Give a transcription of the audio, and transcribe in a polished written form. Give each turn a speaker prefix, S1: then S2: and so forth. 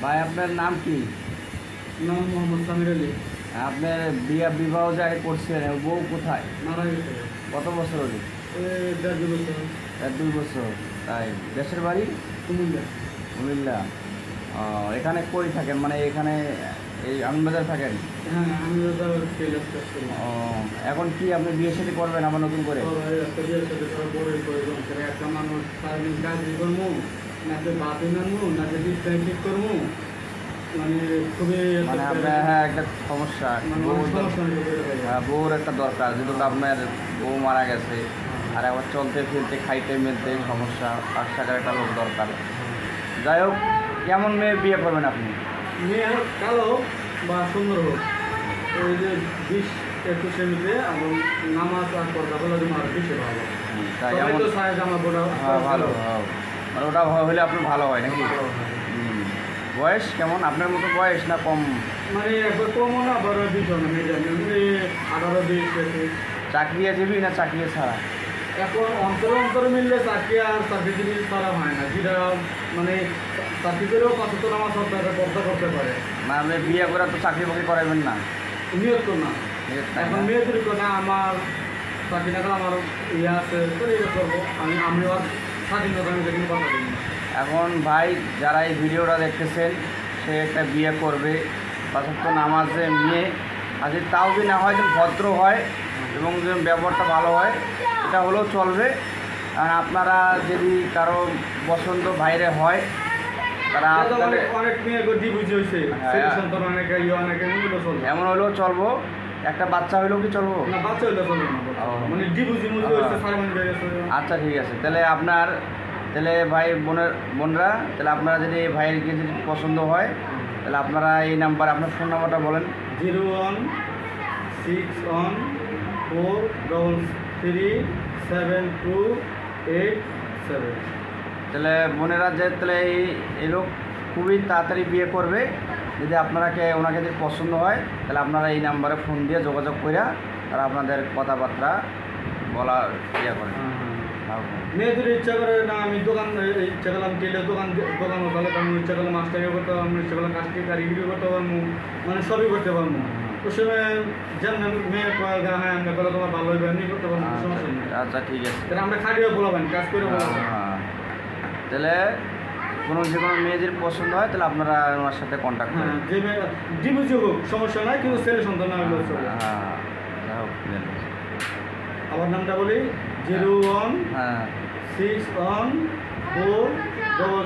S1: ভাই আপনার নাম কি?
S2: নাম মোহাম্মদ সামির আলী।
S1: আপনার বিবাহ যে করছেন বউ কোথায়?
S2: মারা গেছে।
S1: কত বছর হলো?
S2: এই 1.5 বছর।
S1: 1-2 বছর। তাই দেশের বাড়ি
S2: কুমিল্লা।
S1: কুমিল্লা। এখানে কই থাকেন, মানে এখানে এই আনন্দবাজার থাকেন?
S2: হ্যাঁ, আমি তো টেলার কাজ করি।
S1: এখন কি আপনি বিয়ে শাদী করবেন আবার নতুন করে?
S2: একটা বিয়ের সাথে তারা বড়ই প্রয়োজন করে। একটা মানুষ সারাদিন কাজই করবো, নাকি বাতি নামবো, নাকি ডিসপ্লে ঠিক করবো, মানে খুবই
S1: মানে আপনার হ্যাঁ একটা সমস্যা,
S2: মানে
S1: বউর
S2: অনেক সমস্যা হয়ে যাবে।
S1: হ্যাঁ বউর একটা দরকার, যেহেতু আপনার বউ মারা গেছে আর একবার চলতে ফিরতে খাইতে মেলতে সমস্যা, 5 টাকার একটা লোক দরকার। যাই হোক, কেমন মেয়ে বিয়ে করবেন আপনি?
S2: মেয়ে হোক কালো বা সুন্দর হোক, ওই যে 20-21 মিনিটে এবং নামাজ আর পর্দা বলে আর বেশি ভালো।
S1: তাই
S2: সবাই
S1: এমন
S2: তো চায় যে আমার বোটা
S1: ভালো মানে ওটা হলে আপনার ভালো হয় নাকি? বয়স কেমন আপনার মতো বয়স না কম?
S2: মানে একবার কমও না, আবার বেশিও না, মিডিয়াম, 18-20।
S1: চাকরিজীবী না চাকরি ছাড়া?
S2: এখন অন্তরে মিললে চাকরি আর চাকরিজীবী ছাড়া হয় না, যেটা মানে চাকরি করেও 75 নামাজ পর্দা করতে পারে।
S1: না আপনি বিয়ে করে তো চাকরি বাকরি করাবেন না?
S2: নিয়ত তো না।
S1: তাই
S2: এখন
S1: না?
S2: মেয়ে তৈরি করে না, আমার চাকরি না আমার ইয়ে আছে তো এটা করবো। আমি আর স্বাধীনতা আমি দেখি কথা দিই না।
S1: এখন ভাই যারা এই ভিডিওটা দেখতেছেন, সে একটা বিয়ে করবে, পাঁচক্ত নামাজে মেয়ে আর যদি তাও যদি না হয়, যদি ভদ্র হয় এবং যদি ব্যবহারটা ভালো হয়, এটা হলেও চলবে। আর আপনারা যদি কারো পছন্দ বাইরে হয়, তারা আপনাদের
S2: অনেক মেয়ে ডিভোর্স হয়েছে,
S1: হ্যাঁ।
S2: ছেলে সন্তান অনেকে অনেকে মিলে চলবে।
S1: এমন হলেও চলবো, একটা বাচ্চা হইলেও কি চলবো?
S2: না, বাচ্চা হইলে চলবে না। মানে ডিভোর্স হয়েছে, সারমেন্ট হয়ে গেছে।
S1: আচ্ছা ঠিক আছে, তাহলে ভাই বোনরা, তাহলে আপনারা যদি এই ভাইয়েরকে যদি পছন্দ হয়, তাহলে আপনারা এই নাম্বার, আপনার ফোন নাম্বারটা বলেন।
S2: 01614337287।
S1: তাহলে বোনেরা যে তাহলে এই লোক খুবই তাড়াতাড়ি বিয়ে করবে, যদি ওনাকে যদি পছন্দ হয়, তাহলে আপনারা এই নাম্বারে ফোন দিয়ে যোগাযোগ করে তারা আপনাদের কথাবার্তা বলার ইয়ে করেন।
S2: মেয়েদের ইচ্ছা করে না, আমি দোকান ইচ্ছা করলাম টেলে দোকান তাহলে আমি ইচ্ছা করলাম মাস্টারিও করতে পারবো, ইচ্ছা করলাম কাজটি কারিগরিও করতে পারবো, মানে সবই করতে পারবো। ওই সময় যেমন মেয়ে হ্যাঁ আমরা করলে তোমার ভালো হইবে, এমনি করতে পারবো, সমস্যা নেই।
S1: আচ্ছা ঠিক আছে।
S2: তাহলে আমরা খাটিও বলাবেন, কাজ করে বলাবেন।
S1: তাহলে যে কোনো মেয়ে যদি পছন্দ হয়, তাহলে আপনারা ওনার সাথে কন্ট্যাক্ট করেন।
S2: হ্যাঁ, যে মেয়ে ডিভোর্স হোক সমস্যা নাই, কিন্তু ছেলে সন্তান না হইলেও চলে।
S1: হ্যাঁ,
S2: আমার নামটা বলি, 01614